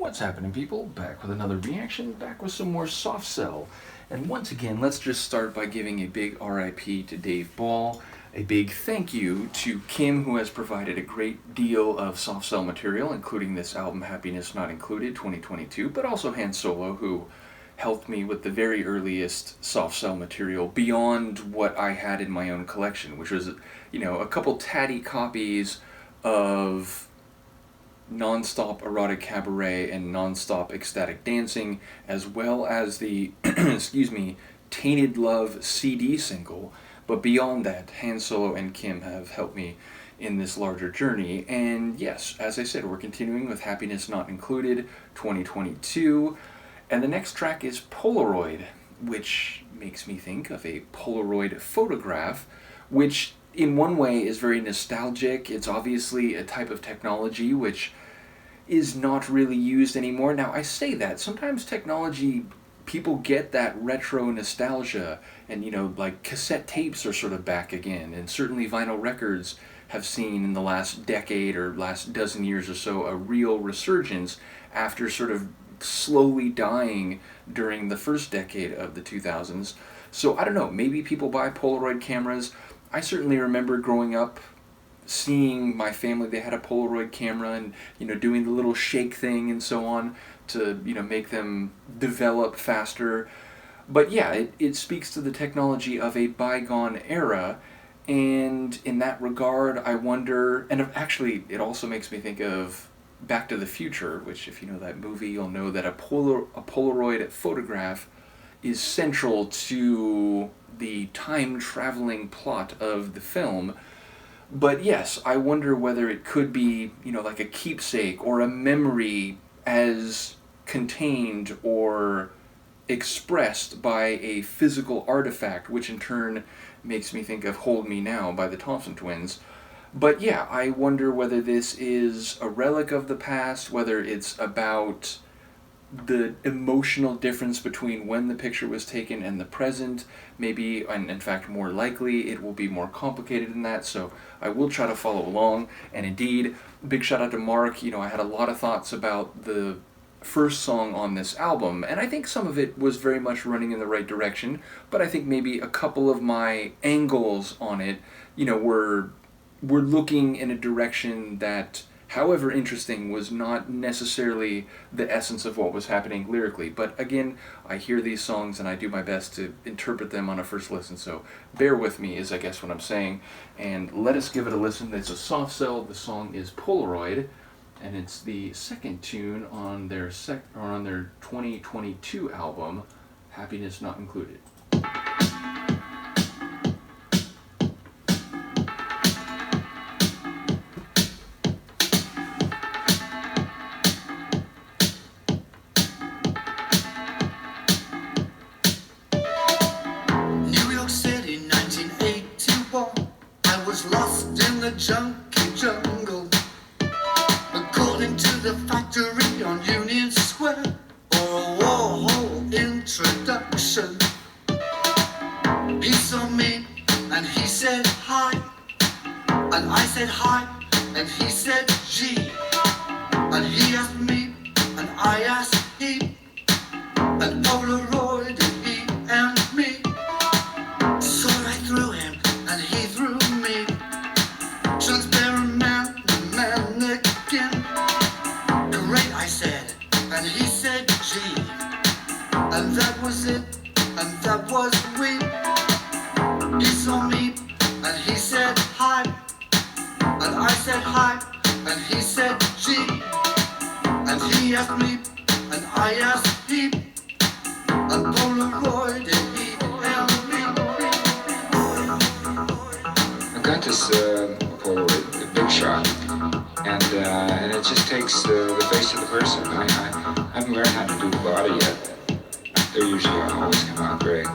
What's happening, people? Back with another reaction, back with some more Soft Cell. And once again, let's just start by giving a big RIP to Dave Ball, a big thank you to Kim, who has provided a great deal of Soft Cell material, including this album, Happiness Not Included, 2022, but also Han Solo, who helped me with the very earliest Soft Cell material beyond what I had in my own collection, which was, a couple tatty copies of Non-Stop Erotic Cabaret and Non-Stop Ecstatic Dancing, as well as the, Tainted Love CD single. But beyond that, Han Solo and Kim have helped me in this larger journey. And yes, as I said, we're continuing with Happiness Not Included, 2022. And the next track is Polaroid, which makes me think of a Polaroid photograph, which in one way is very nostalgic. It's obviously a type of technology which is not really used anymore. Now, I say that. Sometimes technology, people get that retro nostalgia, and, like cassette tapes are sort of back again, and certainly vinyl records have seen in the last decade or last dozen years or so a real resurgence after sort of slowly dying during the first decade of the 2000s. So, I don't know, maybe people buy Polaroid cameras. I certainly remember growing up seeing my family, they had a Polaroid camera and, doing the little shake thing and so on to, make them develop faster. But yeah, it speaks to the technology of a bygone era. And in that regard, I wonder, and actually it also makes me think of Back to the Future, which if you know that movie, you'll know that a Polaroid photograph is central to the time-traveling plot of the film. But yes, I wonder whether it could be, like a keepsake or a memory as contained or expressed by a physical artifact, which in turn makes me think of Hold Me Now by the Thompson Twins. But yeah, I wonder whether this is a relic of the past, whether it's about the emotional difference between when the picture was taken and the present. Maybe, and in fact more likely, it will be more complicated than that, so I will try to follow along. And indeed, big shout out to Marc. I had a lot of thoughts about the first song on this album, and I think some of it was very much running in the right direction, but I think maybe a couple of my angles on it, were looking in a direction that, however interesting, was not necessarily the essence of what was happening lyrically. But again, I hear these songs and I do my best to interpret them on a first listen, so bear with me is I guess what I'm saying, and let us give it a listen. It's a Soft Cell. The song is Polaroid, and it's the second tune on their 2022 album, Happiness Not Included. Junkie jungle, according to the factory on Union Square, or a Warhol introduction. He saw me and he said hi, and I said hi, and he said gee, and he asked me and I asked he, and Polaroid and he and me. So I threw him and he threw me. Transparent mannequin. Great, I said, and he said, gee. And that was it, and that was we. He saw me, and he said hi. And I said hi, and he said gee. And he asked me, and I asked he. And Polaroid, and he and me. I got this Polaroid, a big shot, and it just takes the face of the person. I haven't learned how to do the body yet. They're usually always come out great.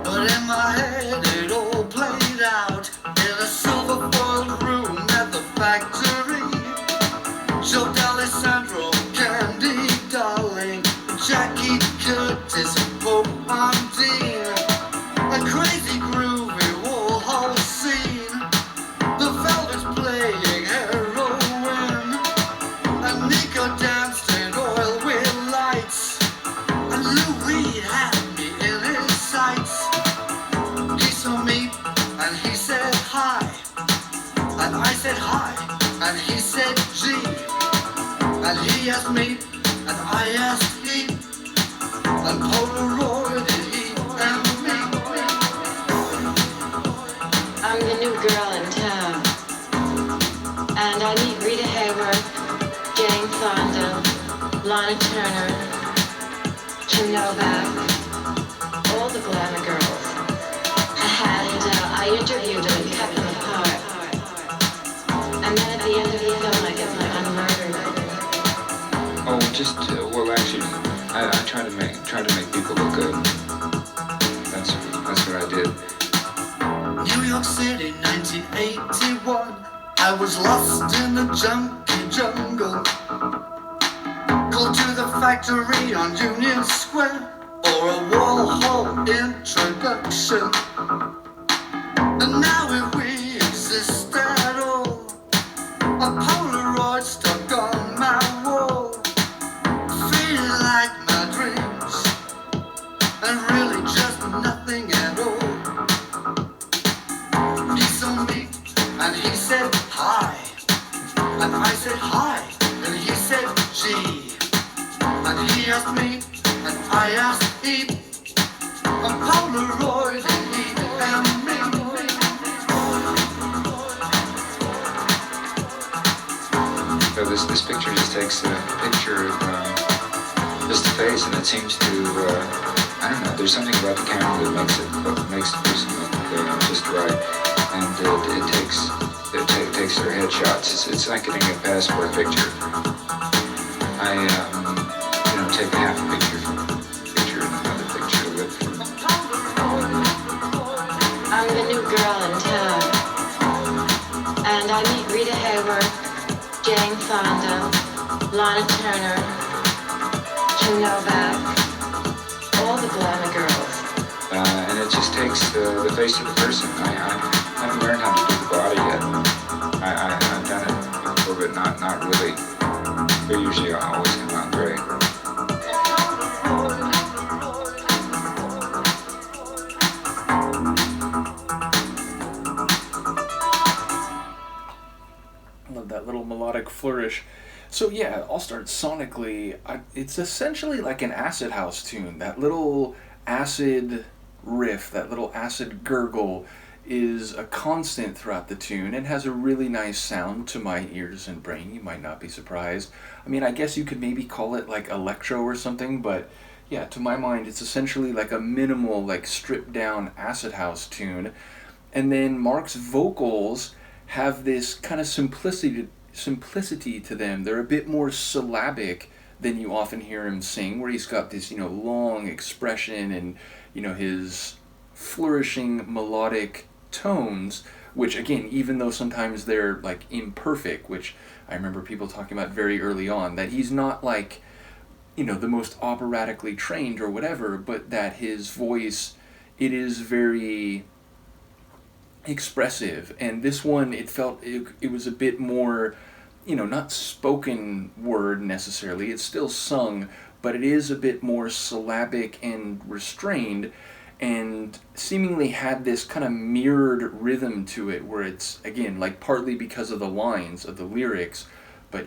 But in my head it all played out in a silver foiled room at the factory. Joe D'Alessandro, Candy Darling, Jackie Curtis, Bo Dean, a crazy groovy Warhol scene. The Velvet's playing heroin. asked me, and I asked him, and Polaroid, he and me. I'm the new girl in town, and I meet Rita Hayworth, Jane Fonda, Lana Turner, Kim Novak, all the glamour girls. And I interviewed them and kept them apart. And then at the end of the film, I get I'm murdered. Oh, just well, actually, I try to make people look good. That's what I did. New York City, 1981. I was lost in the junkie jungle. Called to the factory on Union Square for a Warhol introduction. And now if we exist at all, a Polaroid stuck on my wall. Feel like my dreams, and really just nothing at all. He saw me, and he said hi, and I said hi, and he said gee. And he asked me, and I asked him, a Polaroid, and he and me. So this picture just takes a picture of just a face, and it seems to I don't know. There's something about the camera that makes the person look just right, and it takes their headshots. It's like getting a passport picture. I take half a picture from a picture and another picture with from. I'm the new girl in town, and I meet Rita Hayworth, Jane Fonda, Lana Turner, Kim Novak, all the glamour girls. And it just takes the face of the person. I haven't learned how to do the body yet. I've done it before, but not really. They usually always come out great. Love that little melodic flourish. So yeah, I'll start sonically. It's essentially like an acid house tune. That little acid riff, that little acid gurgle is a constant throughout the tune and has a really nice sound to my ears and brain. You might not be surprised. I mean, I guess you could maybe call it like electro or something, but yeah, to my mind, it's essentially like a minimal, like stripped down acid house tune. And then Marc's vocals have this kind of simplicity to them. They're a bit more syllabic than you often hear him sing, where he's got this, long expression and, his flourishing melodic tones, which again, even though sometimes they're like imperfect, which I remember people talking about very early on, that he's not like, the most operatically trained or whatever, but that his voice, it is very expressive. And this one, it was a bit more, not spoken word necessarily, it's still sung, but it is a bit more syllabic and restrained, and seemingly had this kind of mirrored rhythm to it, where it's, again, like partly because of the lines of the lyrics, but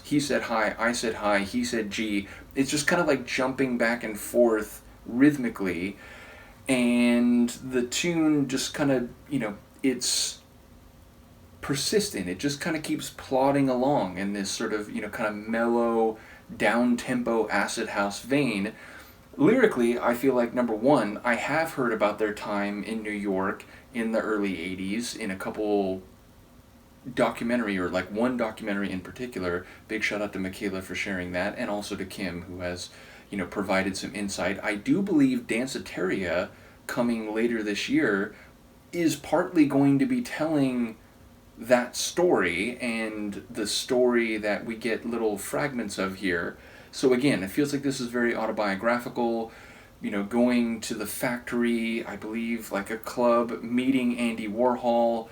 he said hi, I said hi, he said gee. It's just kind of like jumping back and forth rhythmically, and the tune just kind of, it's persistent. It just kind of keeps plodding along in this sort of, kind of mellow, down-tempo acid house vein. Lyrically, I feel like, number one, I have heard about their time in New York in the early 80s in a couple documentary, or like one documentary in particular. Big shout out to Michaela for sharing that, and also to Kim, who has, provided some insight. I do believe Danceteria, coming later this year, is partly going to be telling that story, and the story that we get little fragments of here. So again, it feels like this is very autobiographical, going to the factory, I believe, like a club, meeting Andy Warhol,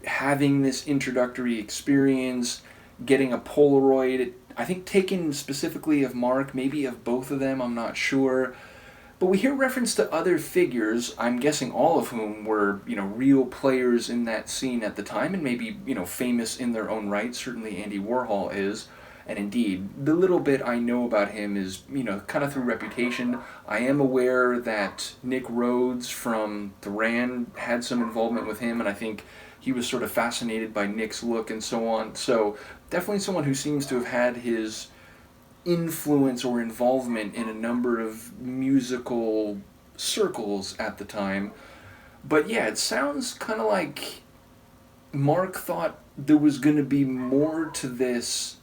having this introductory experience, getting a Polaroid, I think taken specifically of Marc, maybe of both of them, I'm not sure. But we hear reference to other figures, I'm guessing all of whom were, real players in that scene at the time, and maybe, famous in their own right. Certainly Andy Warhol is. And indeed, the little bit I know about him is, kind of through reputation. I am aware that Nick Rhodes from The Ran had some involvement with him, and I think he was sort of fascinated by Nick's look and so on. So definitely someone who seems to have had his influence or involvement in a number of musical circles at the time. But yeah, it sounds kind of like Marc thought there was going to be more to this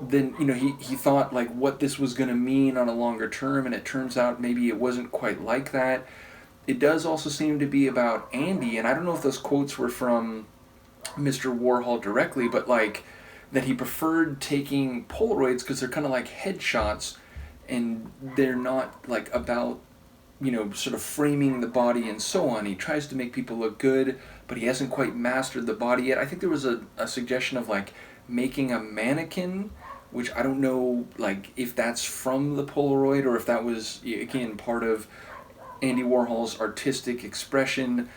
than, he thought like what this was going to mean on a longer term, and it turns out maybe it wasn't quite like that. It does also seem to be about Andy, and I don't know if those quotes were from Mr. Warhol directly, but like that he preferred taking Polaroids because they're kind of like headshots, and they're not like about, sort of framing the body and so on. He tries to make people look good, but he hasn't quite mastered the body yet. I think there was a suggestion of like making a mannequin, which I don't know like if that's from the Polaroid or if that was, again, part of Andy Warhol's artistic expression.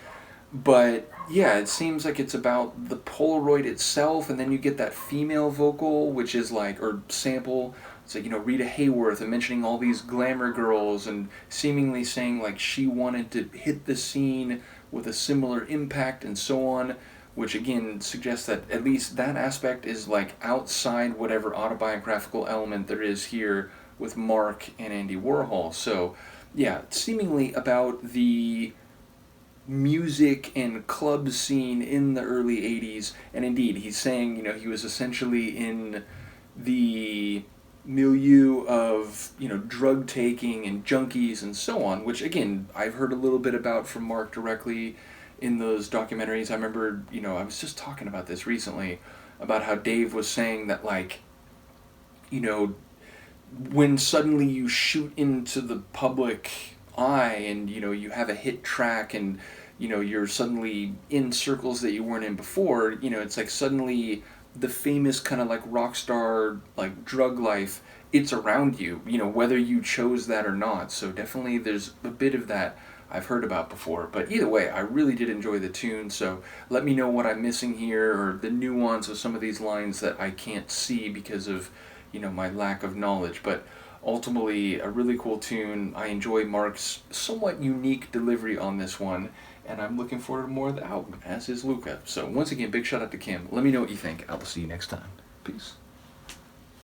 But yeah, it seems like it's about the Polaroid itself, and then you get that female vocal, which is like, or sample, it's like, Rita Hayworth, and mentioning all these glamour girls, and seemingly saying like she wanted to hit the scene with a similar impact and so on, which again suggests that at least that aspect is like outside whatever autobiographical element there is here with Marc and Andy Warhol. So yeah, seemingly about the music and club scene in the early 80s, and indeed he's saying, he was essentially in the milieu of, drug taking and junkies and so on, which again I've heard a little bit about from Marc directly in those documentaries. I remember, I was just talking about this recently, about how Dave was saying that like, when suddenly you shoot into the public eye and you have a hit track and you're suddenly in circles that you weren't in before, it's like suddenly the famous kind of like rock star like drug life, it's around you, whether you chose that or not. So definitely there's a bit of that I've heard about before. But either way, I really did enjoy the tune, so let me know what I'm missing here or the nuance of some of these lines that I can't see because of my lack of knowledge. But ultimately, a really cool tune. I enjoy Marc's somewhat unique delivery on this one, and I'm looking forward to more of the album, as is Luca. So once again, big shout out to Kim. Let me know what you think. I will see you next time. Peace.